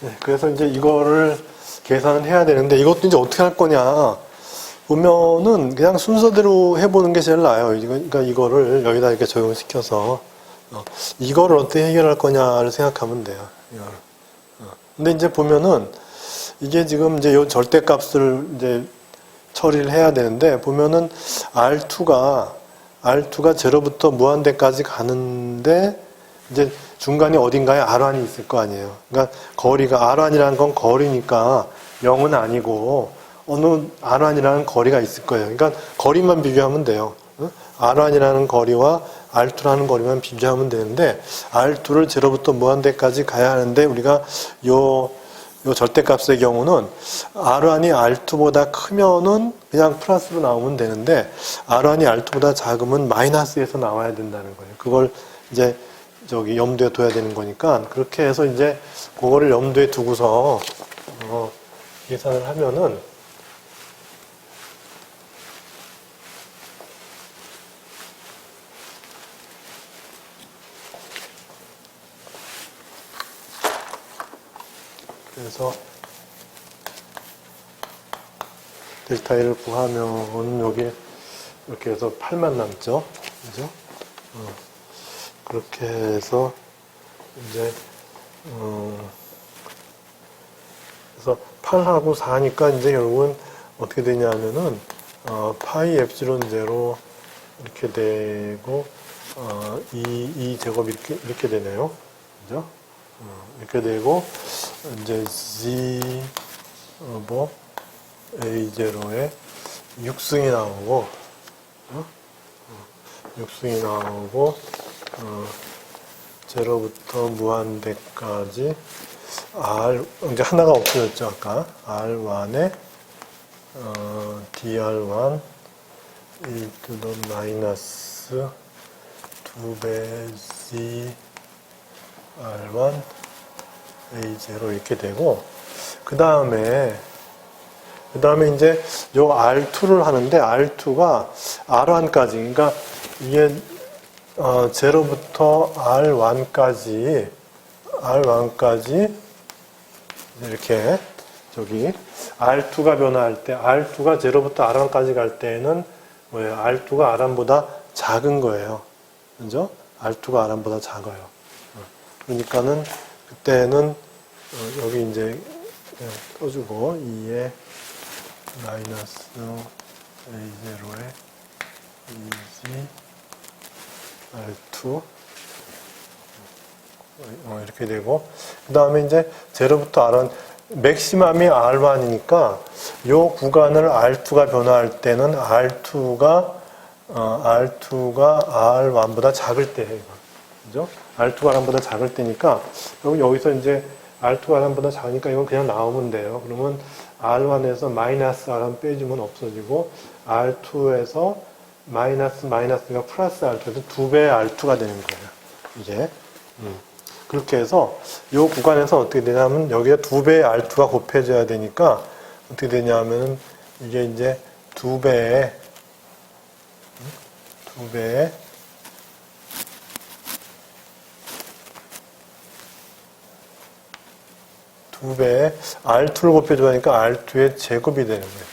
네, 그래서 이제 이거를 계산을 해야 되는데 이것도 이제 어떻게 할 거냐 보면은 그냥 순서대로 해보는 게 제일 나아요. 그러니까 이거를 여기다 이렇게 적용시켜서 이거를 어떻게 해결할 거냐를 생각하면 돼요. 이거를. 근데 이제 보면은 이게 지금 이제 요 절대값을 이제 처리를 해야 되는데 보면은 R2가 0부터 무한대까지 가는데 이제 중간에 어딘가에 R1이 있을 거 아니에요. 그러니까 거리가 R1이라는 건 거리니까 0은 아니고 어느 R1이라는 거리가 있을 거예요. 그러니까 거리만 비교하면 돼요. R1이라는 거리와 R2라는 거리만 비교하면 되는데 R2를 0부터 무한대까지 가야 하는데 우리가 요 절대값의 경우는 R1이 R2보다 크면은 그냥 플러스로 나오면 되는데 R1이 R2보다 작으면 마이너스에서 나와야 된다는 거예요. 그걸 이제 염두에 둬야 되는 거니까 그렇게 해서 이제 그거를 염두에 두고서 계산을 하면은 그래서 델타 1을 구하면 여기 이렇게 해서 8만 남죠. 그죠? 그렇게 해서 이제 그래서 8하고 4니까 이제 결국은 어떻게 되냐면은 파이 엡실론 제로 이렇게 되고 2 제곱 이렇게 되네요. 그죠? 이렇게 되고 이제 Z A0에 6승이 나오고 6승이 나오고 0부터 무한대까지 R 이제 하나가 없어졌죠 아까 R1에 DR1 e to the 마이너스 2배 Z R1 A0 이렇게 되고 그 다음에 이제 요 R2를 하는데 R2가 R1까지 그러니까 이게 0부터 R1까지 이렇게 저기 R2가 변화할 때 R2가 0부터 R1까지 갈 때는 뭐예요? R2가 R1보다 작은 거예요. 그죠? R2가 R1보다 작아요. 그러니까는 그때는 여기 이제 떠주고 2에 마이너스 A0에 2G R2 이렇게 되고 그 다음에 이제 0부터 R1 맥시멈이 R1이니까 요 구간을 R2가 변화할 때는 R2가 R1보다 작을 때예요. 그죠? R2가 R1보다 작을 때니까 여기서 이제 R2가 R1보다 작으니까 이건 그냥 나오면 돼요. 그러면 R1에서 마이너스 R1 빼주면 없어지고 R2에서 마이너스가 플러스 R2에서 2배의 R2가 되는 거예요. 이게. 그렇게 해서 이 구간에서 어떻게 되냐면 여기에 2배의 R2가 곱해져야 되니까 어떻게 되냐면 이게 이제 2배의 R2를 곱해줘야 하니까 R2의 제곱이 되는 거예요.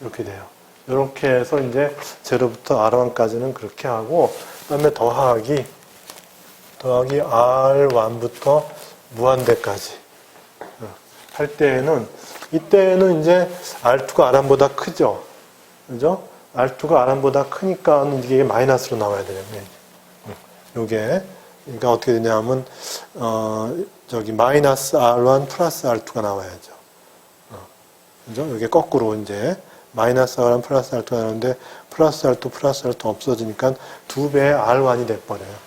이렇게 돼요. 이렇게 해서 이제 0부터 R1까지는 그렇게 하고 그 다음에 더하기 R1부터 무한대까지 할 때에는 이때는 이제 R2가 R1보다 크죠. 그죠? R2가 R1보다 크니까 이게 마이너스로 나와야 되는 거예요. 요게 그러니까 어떻게 되냐면 저기 마이너스 R1 플러스 R2가 나와야죠. 그죠? 이게 거꾸로 이제 마이너스 R1 플러스 R2가 나오는데 플러스 R2 없어지니까 2배의 R1이 돼버려요.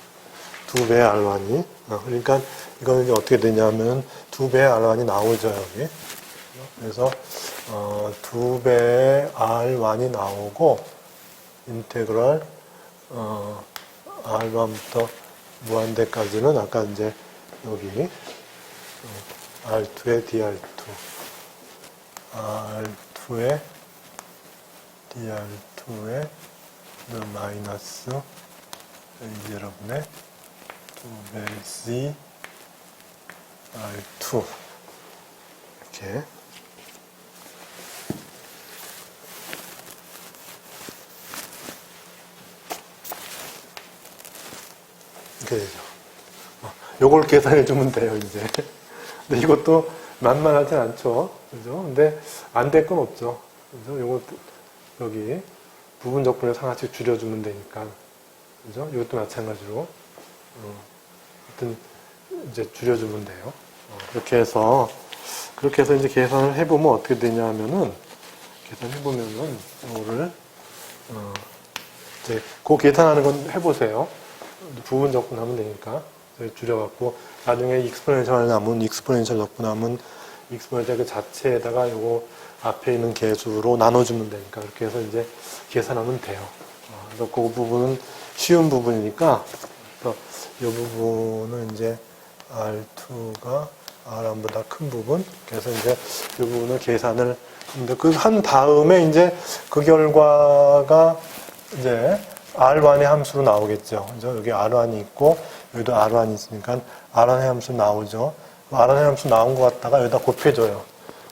2배의 R1이. 그러니까 이거는 이제 어떻게 되냐면 2배의 R1이 나오죠, 여기. 그래서 2배의 R1이 나오고 인테그럴 R1부터 무한대까지는 아까 이제 여기 R2의 DR2 R2의 DR2의 마이너스 여러분의 2배 Z R2 이렇게 되죠. 요걸 계산해 주면 돼요, 이제. 근데 이것도 만만하진 않죠. 그죠? 근데 안 될 건 없죠. 그죠? 요거, 여기, 부분 적분에서 하나씩 줄여주면 되니까. 그죠? 이것도 마찬가지로. 하여튼, 이제 줄여주면 돼요. 그렇게 해서 이제 계산을 해보면 어떻게 되냐 하면은, 계산해보면은, 이거를, 이제, 그 계산하는 건 해보세요. 부분 적분하면 되니까 줄여갖고 나중에 익스포넨셜 남은 익스포넨셜 적분하면 익스포넨셜 그 자체에다가 요거 앞에 있는 개수로 나눠주면 되니까 그렇게 해서 이제 계산하면 돼요. 그래서 그 부분은 쉬운 부분이니까 이 부분은 이제 R2가 R1보다 큰 부분 그래서 이제 이 부분을 계산을 합니다. 그 한 다음에 이제 그 결과가 이제 R1의 함수로 나오겠죠. 그죠? 여기 R1이 있고, 여기도 R1이 있으니까 R1의 함수 나오죠. R1의 함수 나온 것 같다가 여기다 곱해줘요.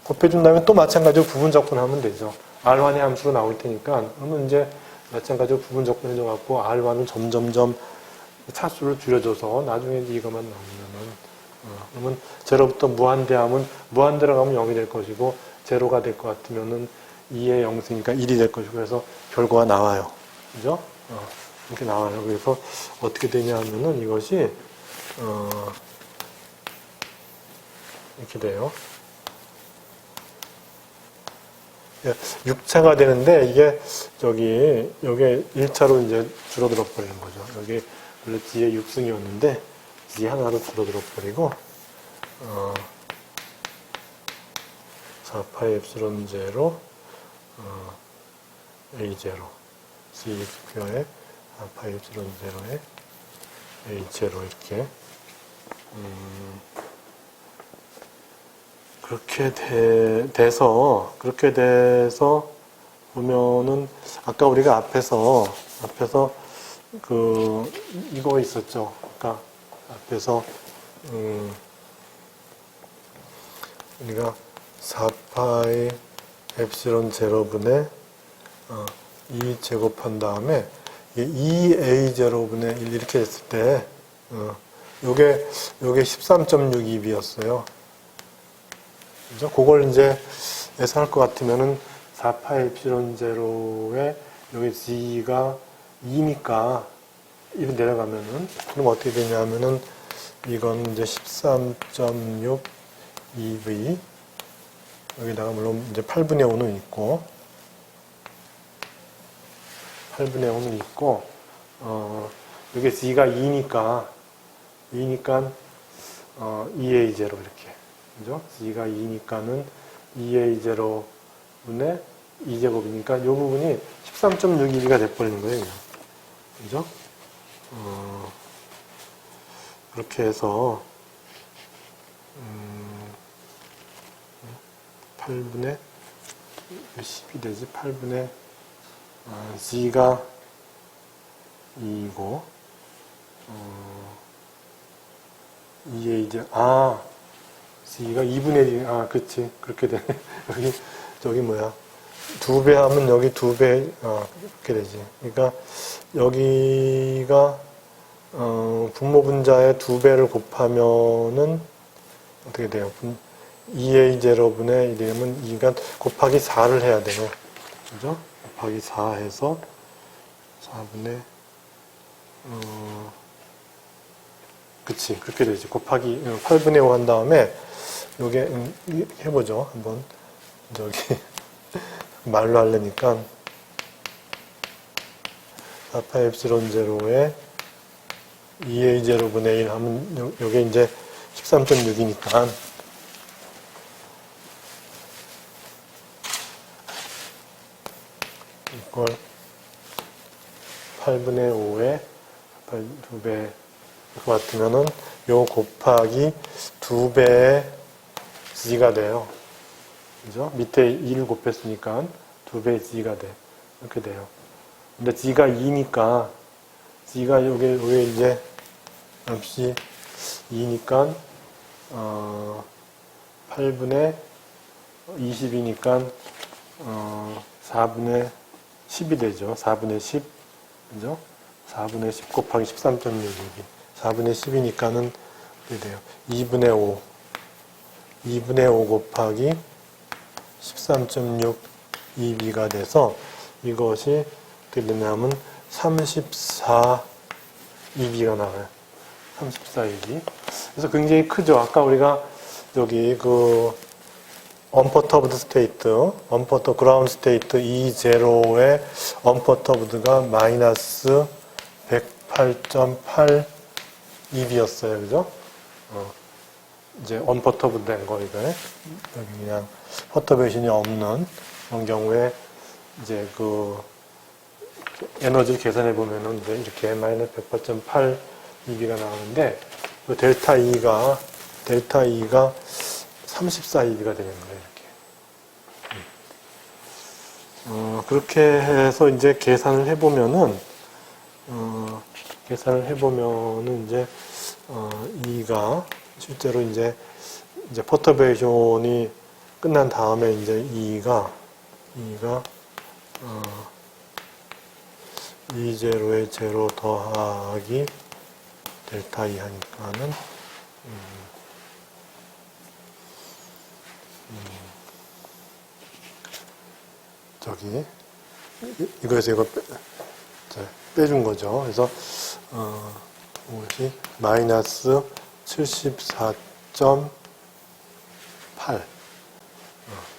곱해준 다음에 또 마찬가지로 부분 적분하면 되죠. R1의 함수로 나올 테니까, 그러면 이제 마찬가지로 부분 적분해줘갖고 R1을 점점점 차수를 줄여줘서 나중에 이것만 나오면은, 그러면 제로부터 무한대하면 무한대로 가면 0이 될 것이고, 제로가 될 것 같으면은 2의 0승이니까 1이 될 것이고, 그래서 결과가 나와요. 그죠? 이렇게 나와요. 그래서 어떻게 되냐 하면은 이것이, 이렇게 돼요. 6차가 되는데 이게 여기 1차로 이제 줄어들어 버리는 거죠. 여기 원래 G의 6승이었는데 G 하나로 줄어들어 버리고, 4파이 엡실론 제로, A0. C 스퀘어에 파이 엡실론 제로에 A0 이렇게 그렇게 돼서 보면은 아까 우리가 앞에서 이거 있었죠. 아까 앞에서 우리가 4파이 엡실론 제로분의 2 제곱한 다음에 2a0분의 1 이렇게 했을 때 요게 13.62b였어요. 그죠? 그걸 이제 예상할 것 같으면은 4파이 엡실론 제로에 여기 g가 2니까 1로 내려가면은 그럼 어떻게 되냐면은 이건 이제 13.6 EV 여기다가 물론 이제 8분의 5는 있고 8분의 5는 있고, 여기 G가 2니까, 2a0 이렇게. 그죠? G가 2니까는 2a0분의 2제곱이니까 이 부분이 13.62가 돼버리는 거예요. 그죠? 그렇게 해서, 8분의, 10이 되지? 8분의, G가 2이고, 2에 이제, G가 2분의 1, 그치. 그렇게 되네. 저기 뭐야. 2배 하면 여기 2배, 그렇게 되지. 그러니까, 여기가, 분모분자의 2배를 곱하면은, 어떻게 돼요? 2a0분의 1이면 2가 곱하기 4를 해야 돼요. 그죠? 곱하기 4 해서 4분의 그치 그렇게 되지 곱하기 8분의 5 한 다음에 요게 해보죠 한번 저기 말로 하려니까 4파이 엡실론 제로에 2a0분의 1 하면 요게 이제 13.6이니까 이걸 8분의 5에 2배 같으면은 요 곱하기 2배의 g가 돼요. 그죠? 밑에 2를 곱했으니까 2배의 g가 돼. 이렇게 돼요. 근데 g가 2니까 g가 요게 이제 역시 2니까 8분의 20이니까 4분의 10이 되죠. 4분의 10, 그죠? 4분의 10 곱하기 13.6이기. 4분의 10이니까는 이렇게 돼요. 2분의 5. 2분의 5 곱하기 13.6 2b가 돼서 이것이 어떻게 되냐면 34 2b가 나와요. 34 2b. 그래서 굉장히 크죠. 아까 우리가 여기 그 unperturbed state, ground state E0의 unperturbed가 마이너스 108.8 EB였어요. 그죠? 이제 unperturbed 된 거, 이거. 여기 그냥 퍼터베이션이 없는 그런 경우에 이제 그 에너지를 계산해 보면은 이제 이렇게 마이너스 108.8 EB가 나오는데 그 델타 E가 34 EB가 되는 거예요. 이렇게. 그렇게 해서 이제 계산을 해보면은 이제 E가 실제로 이제 퍼터베이션이 끝난 다음에 이제 E가 E0에 0 더하기 델타 E 하니까는 저기 이거에서 이거 빼준 거죠. 그래서 뭐지 마이너스 74.8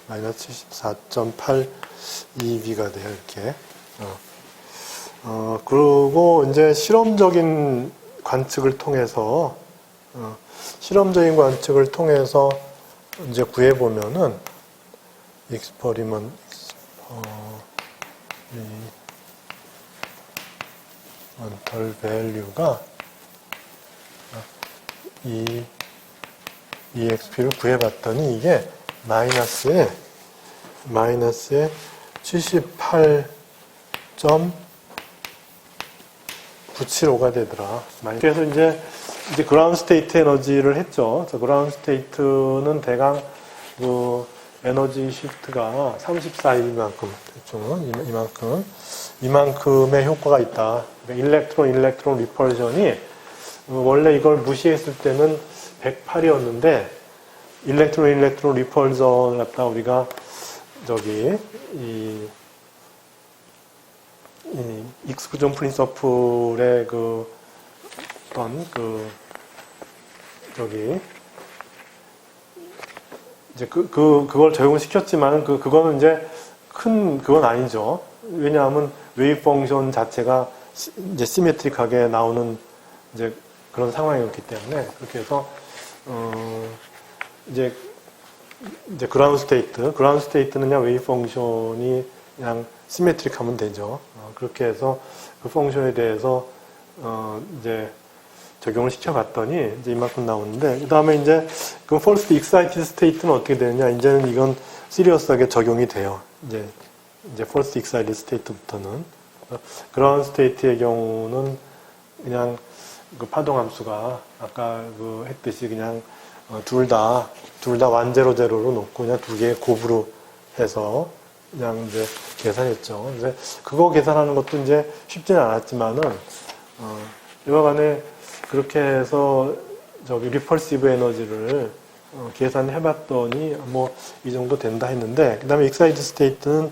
마이너스 74.8 EB가 돼요. 이렇게. 그리고 이제 실험적인 관측을 통해서 이제 구해보면은 experimental value가 이 EXP를 구해봤더니 이게 마이너스에 78.975가 되더라. 그래서 이제 그라운드 스테이트 에너지를 했죠. 그라운드 스테이트는 대강 그 에너지 시프트가 34이만큼 대충은 이만큼의 효과가 있다. 그러니까 일렉트론 리펄션이 원래 이걸 무시했을 때는 108이었는데 일렉트론 리펄션을 갖다 우리가 저기 이 익스크루전 프린서플의 그 어떤 저기 이제 그걸 적용을 시켰지만 그거는 이제 그건 아니죠. 왜냐하면 웨이브 펑션 자체가 이제 시메트릭하게 나오는 이제 그런 상황이었기 때문에 그렇게 해서 이제 그라운드 스테이트는 그냥 웨이브 펑션이 그냥 시메트릭하면 되죠. 그렇게 해서 그 펑션에 대해서 이제 적용을 시켜봤더니 이제 이만큼 나오는데 그 다음에 이제 그 first excited state는 어떻게 되느냐 이제는 이건 시리어스하게 적용이 돼요. 이제 first excited state부터는 그라운드 스테이트의 경우는 그냥 그 파동함수가 아까 했듯이 그냥 둘 다 완제로 제로로 놓고 그냥 두 개의 곱으로 해서 그냥 이제 계산했죠. 이제 그거 계산하는 것도 이제 쉽지는 않았지만은 여하간에 그렇게 해서 저기 리펄시브 에너지를 계산해봤더니 뭐 이 정도 된다 했는데 그 다음에 익사이드 스테이트는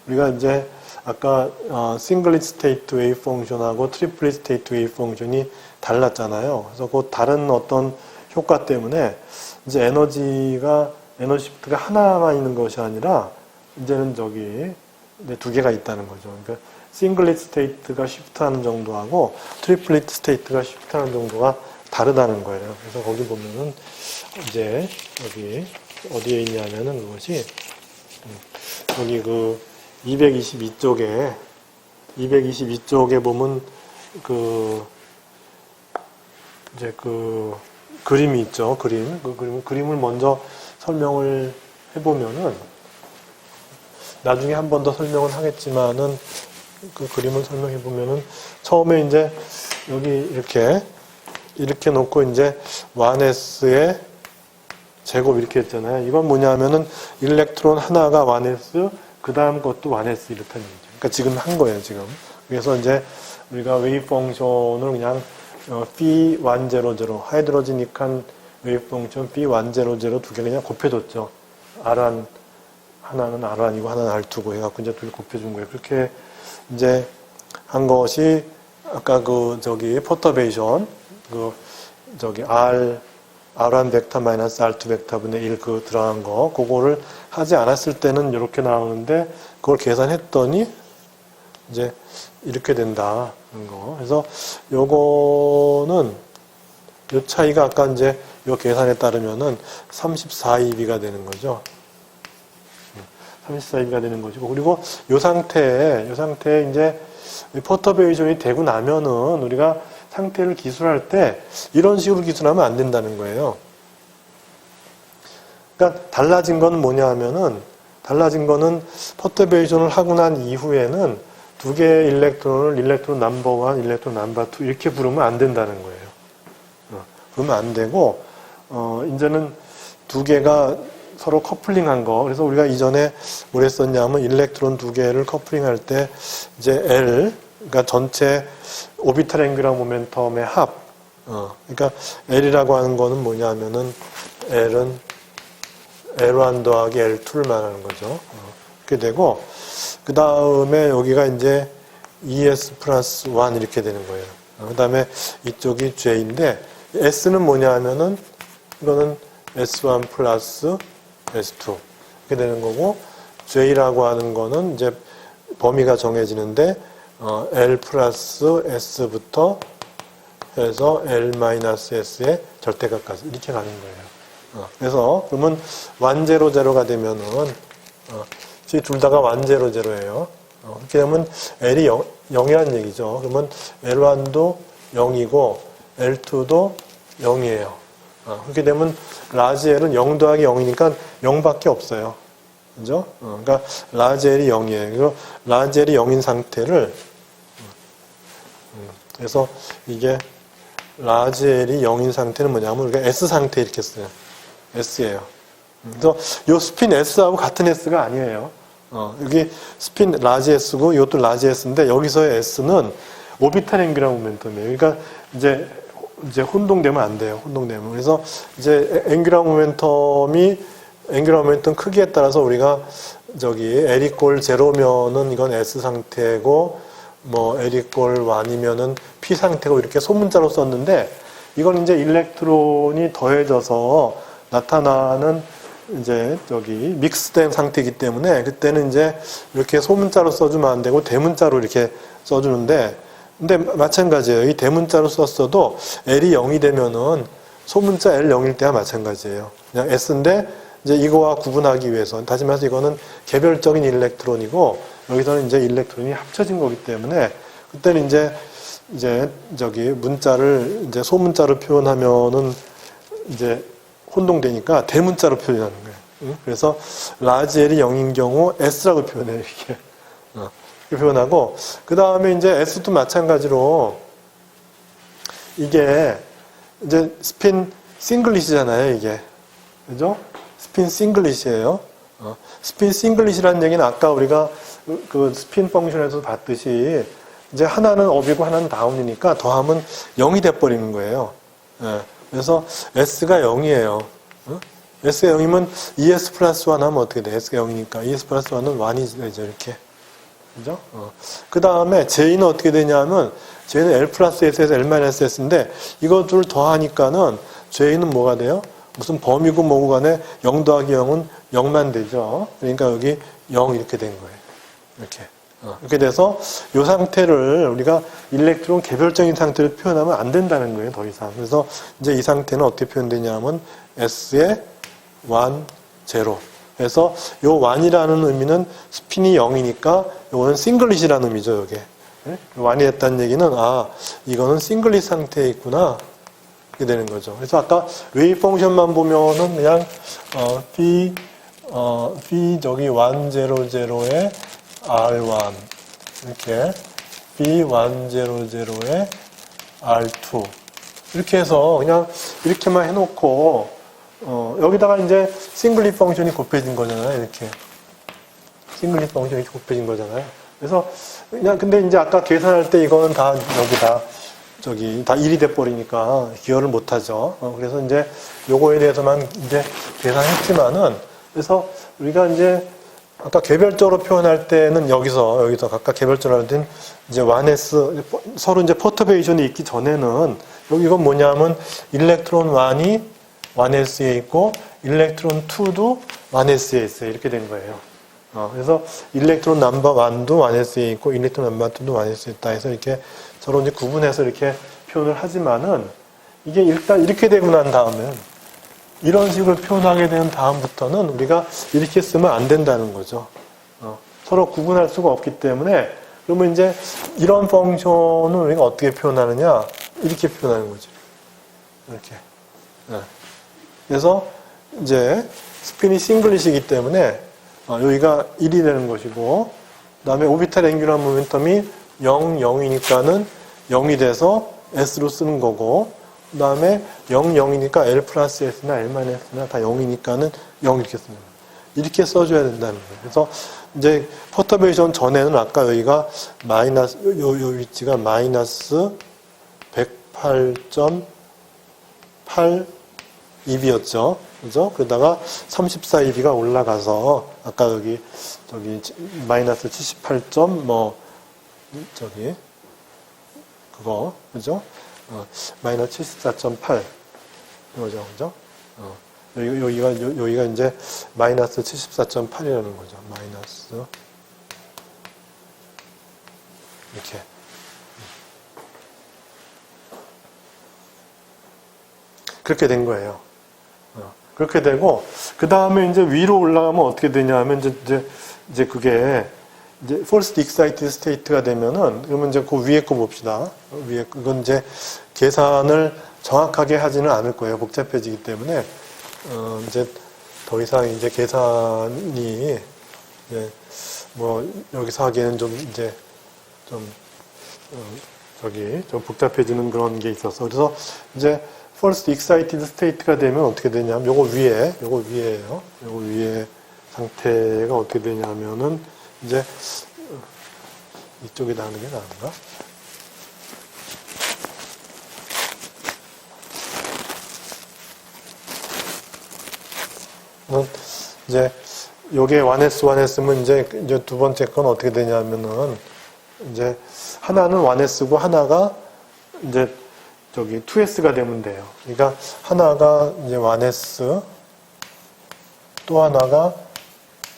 우리가 이제 아까 싱글릿 스테이트 웨이브 펑션하고 트리플릿 스테이트 웨이브 펑션이 달랐잖아요. 그래서 그 다른 어떤 효과 때문에 이제 에너지 시프트가 하나만 있는 것이 아니라 이제는 저기 이제 두 개가 있다는 거죠. 그러니까 싱글릿 스테이트가 시프트하는 정도하고 트리플릿 스테이트가 시프트하는 정도가 다르다는 거예요. 그래서 거기 보면은 이제 여기 어디에 있냐면은 그것이 여기 222쪽에 보면 이제 그림이 있죠. 그림을 먼저 설명을 해보면은 나중에 한 번 더 설명을 하겠지만은 그 그림을 설명해 보면은 처음에 이제 여기 이렇게 놓고 이제 1S에 제곱 이렇게 했잖아요. 이건 뭐냐면은 일렉트론 하나가 1s, 그 다음 것도 1s 이렇다는 얘기죠. 그러니까 지금 한 거예요, 지금. 그래서 이제 우리가 웨이브 펑션을 그냥 B100, 하이드로지닉한 웨이브 펑션 B100 두 개 그냥 곱해줬죠. R1, 하나는 R1이고 하나는 R2고 해갖고 이제 두 개 곱해준 거예요. 그렇게 이제 한 것이 아까 퍼터베이션, R1 벡터 마이너스 R2 벡터 분의 1 들어간 거, 그거를 하지 않았을 때는 이렇게 나오는데, 그걸 계산했더니, 이제, 이렇게 된다는 거. 그래서, 요거는, 요 차이가 아까 이제, 요 계산에 따르면은 34EB가 되는 거죠. 34EB가 되는 것이고, 그리고 요 상태에 이제, 퍼터베이션이 되고 나면은, 우리가 상태를 기술할 때 이런 식으로 기술하면 안 된다는 거예요. 그러니까 달라진 건 뭐냐 하면은 퍼터베이션을 하고 난 이후에는 두 개의 일렉트론 넘버 1, 일렉트론 넘버 2 이렇게 부르면 안 된다는 거예요. 그러면 안 되고 이제는 두 개가 서로 커플링한 거. 그래서 우리가 이전에 뭘 했었냐면 일렉트론 두 개를 커플링할 때 이제 L, 그러니까 전체 오비탈 앵귤러 모멘텀의 합. 그러니까 L이라고 하는 거는 뭐냐 하면은 L은 L1 더하기 L2를 말하는 거죠. 그렇게 되고, 그 다음에 여기가 이제 ES 플러스 1 이렇게 되는 거예요. 그 다음에 이쪽이 J인데, S는 뭐냐 하면은 이거는 S1 플러스 S2 이렇게 되는 거고, J라고 하는 거는 이제 범위가 정해지는데, L 플러스 S부터 해서 L 마이너스 S의 절대값까지 이렇게 가는 거예요. 그래서 그러면 100가 되면은 둘 다가 100예요. 그렇게 되면 L이 0이라는 얘기죠. 그러면 L1도 0이고 L2도 0이에요. 그렇게 되면 라지 L은 0 더하기 0이니까 0밖에 없어요. 그죠? 그러니까 라지 L이 0이에요. 그리고 라지 L이 0인 상태를 그래서 이게 라지 L이 0인 상태는 뭐냐면 우리가 S 상태 이렇게 써요. S예요. 그래서 요 스핀 S하고 같은 S가 아니에요. 여기 스핀 라지 S고 이것도 라지 S인데 여기서의 S는 오비탈 앵귤러 모멘텀이에요. 그러니까 이제 혼동되면 안 돼요. 혼동되면. 그래서 이제 앵귤러 모멘텀 크기에 따라서 우리가 L 이꼴 0면은 이건 S 상태고 L 이꼴 1이면은 P 상태고 이렇게 소문자로 썼는데 이건 이제 일렉트론이 더해져서 나타나는 이제 믹스된 상태이기 때문에 그때는 이제 이렇게 소문자로 써주면 안 되고 대문자로 이렇게 써주는데 근데 마찬가지예요. 이 대문자로 썼어도 L이 0이 되면은 소문자 L 0일 때와 마찬가지예요. 그냥 S인데 이제 이거와 구분하기 위해서 다시 말해서 이거는 개별적인 일렉트론이고 여기서는 이제 일렉트론이 합쳐진 거기 때문에 그때는 이제 문자를 이제 소문자로 표현하면은 이제 혼동되니까 대문자로 표현하는 거예요. 그래서 라지 L이 0인 경우 S라고 표현해요, 이게. 이렇게 표현하고 그 다음에 이제 S도 마찬가지로 이게 이제 스핀 싱글릿이잖아요, 이게. 그죠? 스핀 싱글릿이에요. 스핀 싱글릿이라는 얘기는 아까 우리가 그 스핀 펑션에서 봤듯이 이제 하나는 업이고 하나는 다운이니까 더하면 0이 돼버리는 거예요. 그래서 S가 0이에요. S가 0이면 ES 플러스 1 하면 어떻게 돼? S가 0이니까 ES 플러스 1은 1이 되죠, 이렇게. 그죠? 그 다음에 J는 어떻게 되냐면 J는 L 플러스 S에서 L 마이너스 S인데 이것들을 더하니까는 J는 뭐가 돼요? 무슨 범위고 뭐고 간에 0 더하기 0은 0만 되죠. 그러니까 여기 0 이렇게 된 거예요. 이렇게. 이렇게 돼서 이 상태를 우리가 일렉트론 개별적인 상태를 표현하면 안 된다는 거예요, 더 이상. 그래서 이제 이 상태는 어떻게 표현되냐면 S의 1, 0. 그래서 이 1이라는 의미는 스핀이 0이니까 이거는 싱글릿이라는 의미죠, 이게. 1이 됐다는 얘기는 이거는 싱글릿 상태에 있구나. 이렇게 되는 거죠. 그래서 아까 웨이브 펑션만 보면은 그냥 B 100에 R1 이렇게 B100에 R2 이렇게 해서 그냥 이렇게만 해놓고 여기다가 이제 싱글릿 펑션이 곱해진 거잖아요. 이렇게. 싱글릿 펑션이 곱해진 거잖아요. 그래서, 그냥, 근데 이제 아까 계산할 때 이거는 다 여기다, 다 1이 돼버리니까 기여를 못하죠. 그래서 이제 요거에 대해서만 이제 계산했지만은, 그래서 우리가 이제 아까 개별적으로 표현할 때는 여기서 각각 개별적으로 할 때는 이제 1s, 서로 이제 퍼터베이션이 있기 전에는, 여기 이건 뭐냐면, 일렉트론 1이 1s에 있고, 일렉트론 2도 1s에 있어요. 이렇게 된 거예요. 그래서 일렉트론 넘버 1도 1s에 있고, 일렉트론 넘버 2도 1s에 있다 해서 이렇게 서로 이제 구분해서 이렇게 표현을 하지만은, 이게 일단 이렇게 되고 난 다음엔, 이런 식으로 표현하게 된 다음부터는 우리가 이렇게 쓰면 안 된다는 거죠. 서로 구분할 수가 없기 때문에, 그러면 이제 이런 펑션을 우리가 어떻게 표현하느냐? 이렇게 표현하는 거죠. 이렇게. 그래서 이제 스핀이 싱글릿이기 때문에 여기가 1이 되는 것이고, 그 다음에 오비탈 앵귤러 모멘텀이 0, 0이니까는 0이 돼서 S로 쓰는 거고, 그 다음에 0, 0이니까 L 플러스 S나 L 마이너스 S나 다 0이니까는 0 이렇게 쓰는 거예요. 이렇게 써줘야 된다는 거예요. 그래서 이제 퍼터베이션 전에는 아까 여기가 마이너스, 요 위치가 마이너스 108.8 EB였죠. 그죠? 그러다가 34 EB가 올라가서, 아까 저기, 마이너스 78. 그거, 그죠? 마이너스 74.8. 이거죠. 그죠? 여기가 이제 마이너스 74.8이라는 거죠. 마이너스. 이렇게. 그렇게 된 거예요. 그렇게 되고, 그 다음에 이제 위로 올라가면 어떻게 되냐면, 이제 그게, 이제 false excited state가 되면은, 그러면 이제 그 위에 거 봅시다. 그건 이제 계산을 정확하게 하지는 않을 거예요. 복잡해지기 때문에, 이제 더 이상 이제 계산이, 여기서 하기에는 좀 좀 복잡해지는 그런 게 있어서. 그래서 이제 false excited state가 되면 어떻게 되냐면, 요거 위에요. 요거 위에 상태가 어떻게 되냐면은, 이제, 이쪽에다 하는 게 나은가? 이제, 요게 1s 이제 두 번째 건 어떻게 되냐면은, 이제, 하나는 1s고 하나가 이제 2s가 되면 돼요. 그러니까 하나가 이제 1s, 또 하나가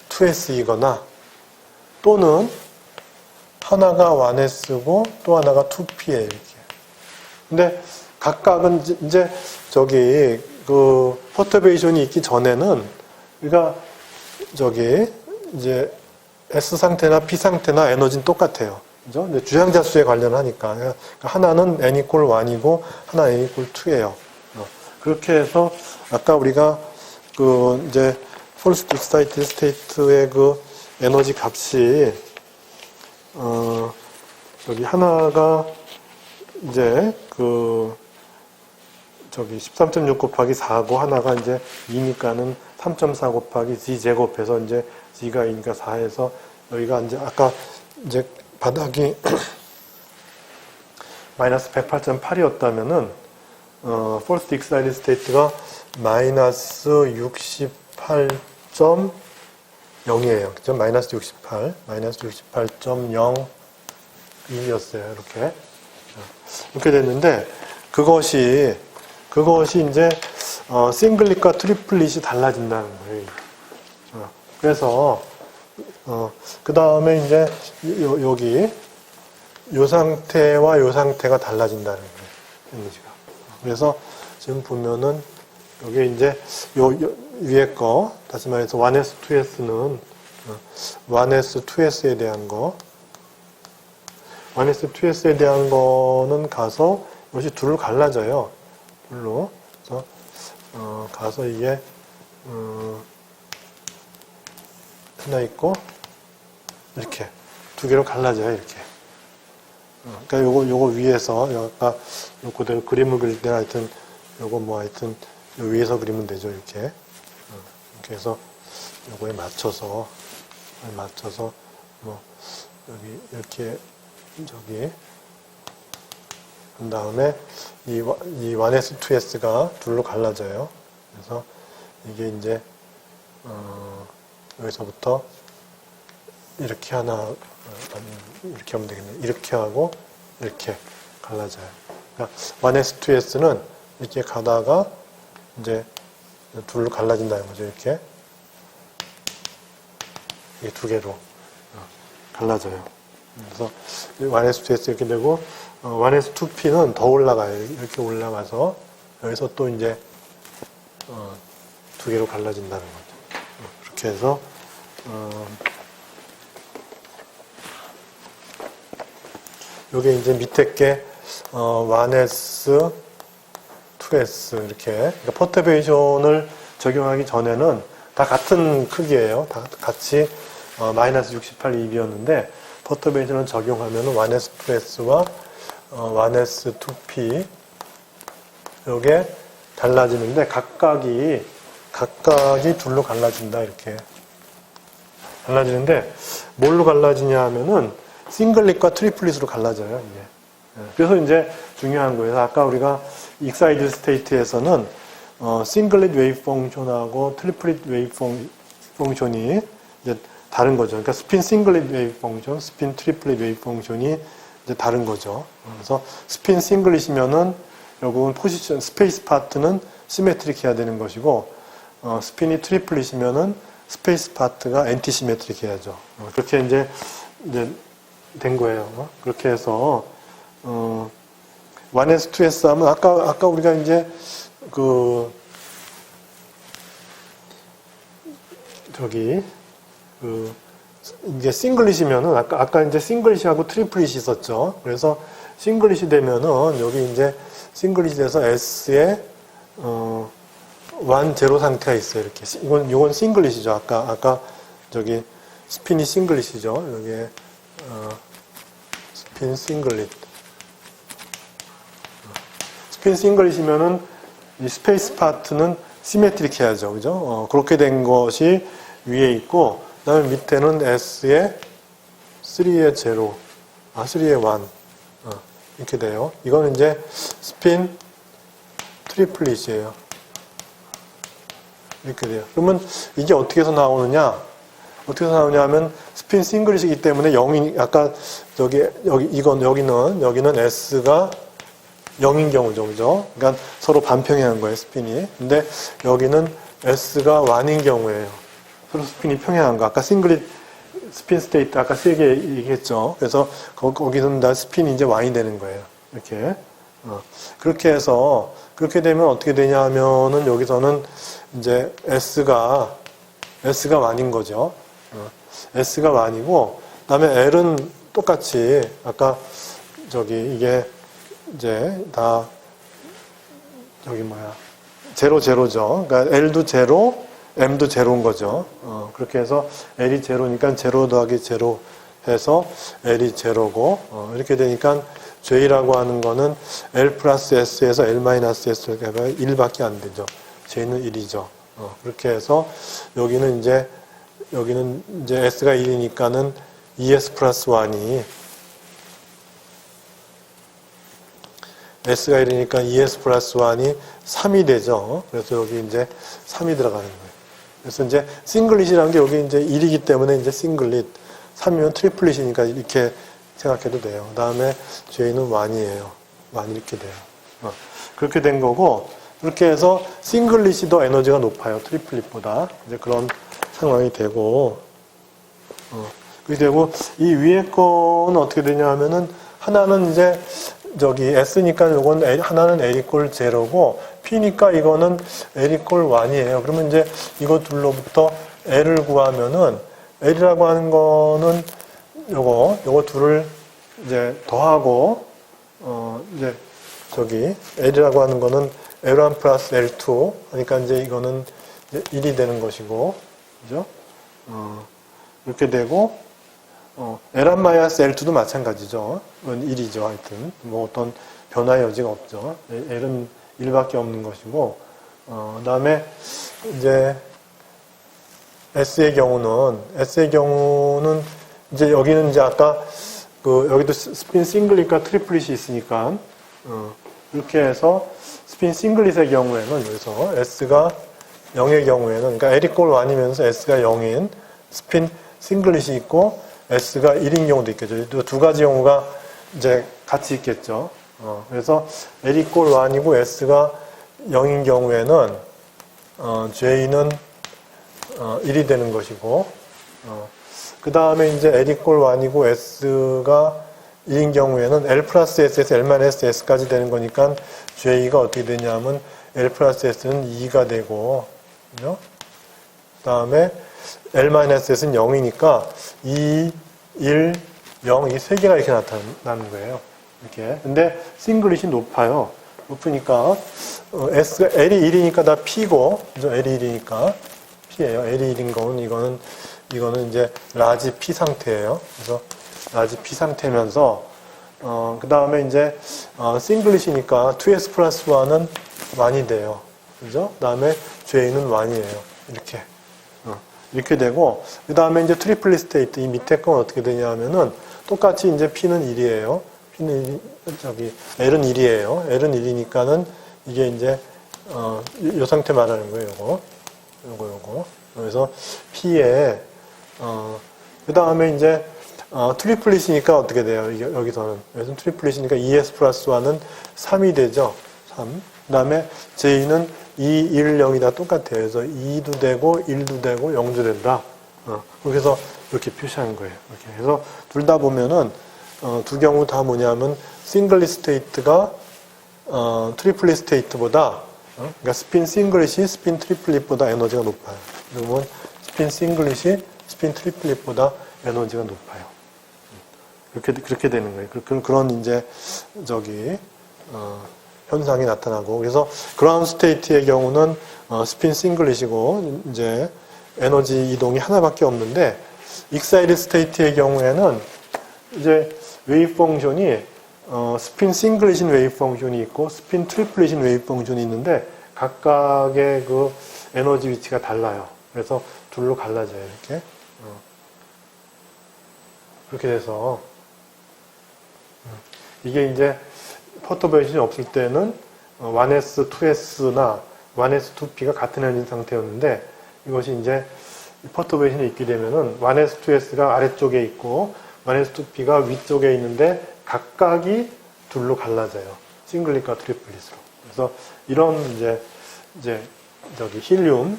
2s이거나, 또는 하나가 1s고 또 하나가 2p예요. 이렇게. 근데 각각은 이제 그 퍼터베이션이 있기 전에는 우리가 이제 S 상태나 P 상태나 에너지는 똑같아요. 그죠? 근데 주향자 수에 관련하니까. 그러니까 하나는 n equal 1이고 하나는 n equal 2예요. 그렇게 해서 아까 우리가 그 이제 false excited state의 그 에너지 값이 하나가 이제 13.6 곱하기 4고 하나가 이제 2니까는 3.4 곱하기 z 제곱해서 이제 z가 2니까 4해서 여기가 이제 아까 이제 바닥이 마이너스 108.8이었다면은 false excited state가 마이너스 68.0이에요. 그죠? 마이너스 68.0이었어요. 이렇게 됐는데, 그것이 이제, 싱글릿과 트리플릿이 달라진다는 거예요. 그래서, 그 다음에 이제, 여기, 요 상태와 요 상태가 달라진다는 거예요. 에너지가. 그래서, 지금 보면은, 여기 이제, 위에 거, 다시 말해서 1s, 2s는 1s, 2s에 대한 거, 1s, 2s에 대한 거는 가서 이것이 둘로 갈라져요. 둘로. 그래서 가서 이게 하나 있고 이렇게 두 개로 갈라져요. 이렇게. 그러니까 요거 위에서 아까 요 그대로 그림을 그릴 때 하여튼 요거 하여튼 요 위에서 그리면 되죠. 이렇게. 이렇게 해서 요거에 맞춰서 뭐 여기 이렇게 저기 한 다음에 이 1S, 2S가 둘로 갈라져요. 그래서 이게 이제 여기서부터 이렇게 하나 이렇게 하면 되겠네요. 이렇게 하고 이렇게 갈라져요. 그러니까 1S, 2S는 이렇게 가다가 이제 둘로 갈라진다는 거죠. 이렇게 이 두 개로 갈라져요. 그래서 1S, 2S 이렇게 되고 1S, 2P는 더 올라가요. 이렇게 올라가서 여기서 또 이제 두 개로 갈라진다는 거죠. 그렇게 해서 요게 이제 밑에 게 1S, 2S 이렇게 그러니까 퍼터베이션을 적용하기 전에는 다 같은 크기예요. 다 같이 마이너스 68 EB였는데 퍼터베이션을 적용하면 1S, 2S와 1S, 2P 요게 달라지는데 각각이 둘로 갈라진다 이렇게 갈라지는데 뭘로 갈라지냐 하면은 싱글릿과 트리플릿으로 갈라져요 이게. 그래서 이제 중요한 거예요. 아까 우리가 익사이드 스테이트에서는 싱글릿 웨이브 펑션하고 트리플릿 웨이브 펑션이 이제 다른 거죠. 그러니까 스핀 싱글릿 웨이브 펑션, 스핀 트리플릿 웨이브 펑션이 이제 다른 거죠. 그래서 스핀 싱글릿이면은 결국은 포지션 스페이스 파트는 시메트릭 해야 되는 것이고 스핀이 트리플릿이면은 스페이스 파트가 엔티 시메트릭 해야죠. 그렇게 이제 된 거예요. 그렇게 해서 1S, 2S 하면 아까 우리가 이제 이게 싱글릿이면은 아까 이제 싱글릿하고 트리플릿이 있었죠. 그래서 싱글릿이 되면은 여기 이제 싱글릿이 돼서 S에 1, 제로 상태가 있어요. 이렇게 이건 싱글릿이죠. 아까 저기 스핀이 싱글릿이죠. 여기에 스핀 싱글릿. 스핀 싱글릿이면은 이 스페이스 파트는 시메트릭 해야죠. 그죠? 그렇게 된 것이 위에 있고, 그 다음에 밑에는 S에 3에 0, 3에 1. 이렇게 돼요. 이거는 이제 스핀 트리플릿이에요. 이렇게 돼요. 그러면 이게 어떻게 해서 나오느냐? 어떻게 해서 나오냐 하면 스핀 싱글릿이기 때문에 0이, 아까 여기는 S가 0인 경우죠. 그죠? 그러니까 서로 반평행한 거예요, 스핀이. 근데 여기는 S가 1인 경우예요. 서로 스핀이 평행한 거. 아까 싱글릿, 스핀 스테이트, 아까 3개 얘기했죠. 그래서 거기서는 다 스핀이 이제 Y이 되는 거예요. 이렇게. 그렇게 해서, 그렇게 되면 어떻게 되냐 하면은 여기서는 이제 S가 1인 거죠. S가 1이고, 그 다음에 L은 똑같이, 아까 이게 이제 다 제로죠. 그러니까 L도 제로, M도 제로인 거죠. 그렇게 해서 L이 제로니까 제로 더하기 제로 해서 L이 제로고, 이렇게 되니까 J라고 하는 거는 L 플러스 S에서 L 마이너스 S가 1밖에 안 되죠. J는 1이죠. 그렇게 해서 여기는 이제 S가 1이니까는 ES 플러스 1이 S가 1이니까 ES 플러스 1이 3이 되죠. 그래서 여기 이제 3이 들어가는 거예요. 그래서 이제 싱글릿이라는 게 여기 이제 1이기 때문에 이제 싱글릿, 3이면 트리플릿이니까 이렇게 생각해도 돼요. 그 다음에 J는 1이에요. 1 이렇게 돼요. 그렇게 된 거고, 그렇게 해서 싱글릿이 더 에너지가 높아요. 트리플릿보다. 이제 그런 상황이 되고, 그렇게 되고, 이 위에 거는 어떻게 되냐 하면은, 하나는 이제, S니까 요건 하나는 L 이꼴 제로고, P니까 이거는 L 이꼴 1이에요. 그러면 이제 이거 둘로부터 L을 구하면은, L이라고 하는 거는 요거 둘을 이제 더하고, 이제 L이라고 하는 거는 L1 플러스 L2 하니까 이제 이거는 이제 1이 되는 것이고, 그죠? 이렇게 되고, L1 마이너스 L2도 마찬가지죠. 1이죠. 하여튼. 뭐 어떤 변화의 여지가 없죠. L은 1밖에 없는 것이고, 그다음에 이제 S의 경우는 이제 여기는 이제 아까 여기도 스핀 싱글릿과 트리플릿이 있으니까 이렇게 해서 스핀 싱글릿의 경우에는 여기서 S가 0의 경우에는 그러니까 L이꼴 1이면서 S가 0인 스핀 싱글릿이 있고 S가 1인 경우도 있겠죠. 두 가지 경우가 이제 같이 있겠죠. 그래서 L이꼴 1이고 S가 0인 경우에는 J는 1이 되는 것이고 그 다음에 이제 L이꼴 1이고 S가 2인 경우에는 L 플러스 S에서 L 마이너스 S까지 되는 거니까 J가 어떻게 되냐면 L 플러스 S는 2가 되고 그죠? 그 다음에 L 마이너스 S는 0이니까 2, 1, 0 이 세 개가 이렇게 나타나는 거예요. 이렇게. 근데 싱글릿이 높아요. 높으니까 S가 L이 1이니까 다 P고 그죠? L이 1이니까 P예요. L이 1인 거는 이거는 이제 라지 P 상태예요. 그래서 라지 P 상태면서 그 다음에 이제 싱글릿이니까 2S 플러스 1은 1이 돼요. 그죠? 그 다음에 J는 1이에요. 이렇게 되고 그 다음에 이제 트리플릿 스테이트 이 밑에 건 어떻게 되냐 하면은 똑같이 이제 P는 1이에요. L은 1이에요. L은 1이니까는 이게 이제 요 상태 말하는 거예요. 요거. 그래서 P에 그 다음에 이제 트리플릿이니까 어떻게 돼요? 여기서는 트리플릿이니까 2S 플러스 1은 3이 되죠. 3. 그 다음에 J는 2, 1, 0이 다 똑같아요. 그래서 2도 되고 1도 되고 0도 된다. 그래서 이렇게 표시하는 거예요. 이렇게 해서 둘 다 보면은 두 경우 다 뭐냐면 싱글릿 스테이트가 트리플릿 스테이트보다 그러니까 스핀 싱글릿이 스핀 트리플릿보다 에너지가 높아요. 그러면 스핀 싱글릿이 스핀 트리플릿보다 에너지가 높아요. 그렇게 되는 거예요. 그런 이제 현상이 나타나고 그래서 그라운드 스테이트의 경우는 스핀 싱글릿이고 이제 에너지 이동이 하나밖에 없는데 익사이드 스테이트의 경우에는 이제 웨이브 펑션이 스핀 싱글릿인 웨이브 펑션이 있고 스핀 트리플릿인 웨이브 펑션이 있는데 각각의 그 에너지 위치가 달라요. 그래서 둘로 갈라져요. 그렇게 돼서 이게 이제 퍼터베이션이 없을 때는 1S, 2S나 1S, 2P가 같은 에너지 상태였는데 이것이 이제 퍼터베이션이 있게 되면은 1S, 2S가 아래쪽에 있고 1S, 2P가 위쪽에 있는데 각각이 둘로 갈라져요. 싱글릿과 트리플릿으로. 그래서 이런 이제 힐륨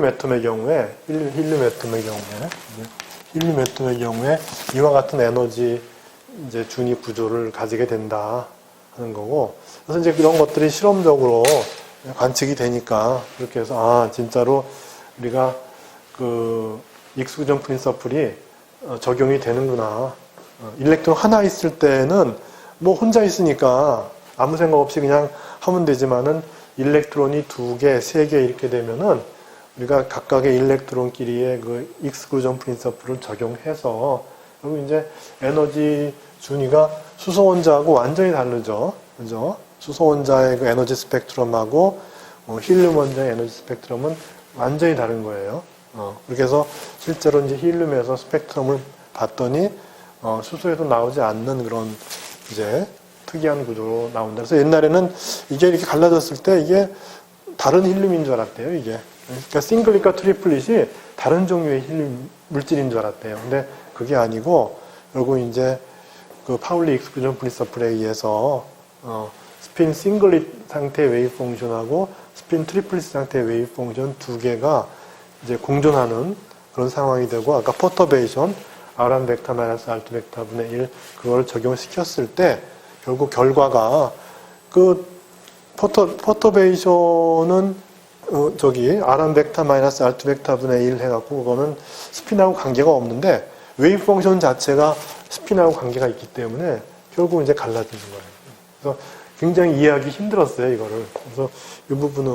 애톰의 경우에 이와 같은 에너지 이제 준위 구조를 가지게 된다 하는 거고 그래서 이제 그런 것들이 실험적으로 관측이 되니까 그렇게 해서 진짜로 우리가 그 익스클루전 프린서플이 적용이 되는구나. 일렉트론 하나 있을 때는 뭐 혼자 있으니까 아무 생각 없이 그냥 하면 되지만은 일렉트론이 2개, 3개 이렇게 되면은 우리가 각각의 일렉트론끼리의 그 익스클루전 프린서플을 적용해서 그리고 이제 에너지 준위가 수소 원자하고 완전히 다르죠. 그죠? 수소 원자의 그 에너지 스펙트럼하고 힐륨 원자의 에너지 스펙트럼은 완전히 다른 거예요. 그렇게 해서 실제로 이제 힐륨에서 스펙트럼을 봤더니 수소에서 나오지 않는 그런 이제 특이한 구조로 나온다. 그래서 옛날에는 이게 이렇게 갈라졌을 때 이게 다른 힐륨인 줄 알았대요. 이게. 그러니까 싱글릿과 트리플릿이 다른 종류의 힐륨 물질인 줄 알았대요. 근데 그게 아니고 결국 이제 그 파울리 익스클루전 프린서플에 의해서 스핀 싱글릿 상태의 웨이브 펑션하고 스핀 트리플릿 상태의 웨이브 펑션 두 개가 이제 공존하는 그런 상황이 되고 아까 퍼터베이션 R1 벡터 마이너스 R2 벡터 분의 1 그걸 적용시켰을 때 결국 결과가 그 퍼터베이션은 R1 벡터 마이너스 R2 벡터 분의 1 해갖고 그거는 스핀하고 관계가 없는데 웨이브 펑션 자체가 스핀하고 관계가 있기 때문에 결국 이제 갈라지는 거예요. 그래서 굉장히 이해하기 힘들었어요, 이거를. 그래서 이 부분은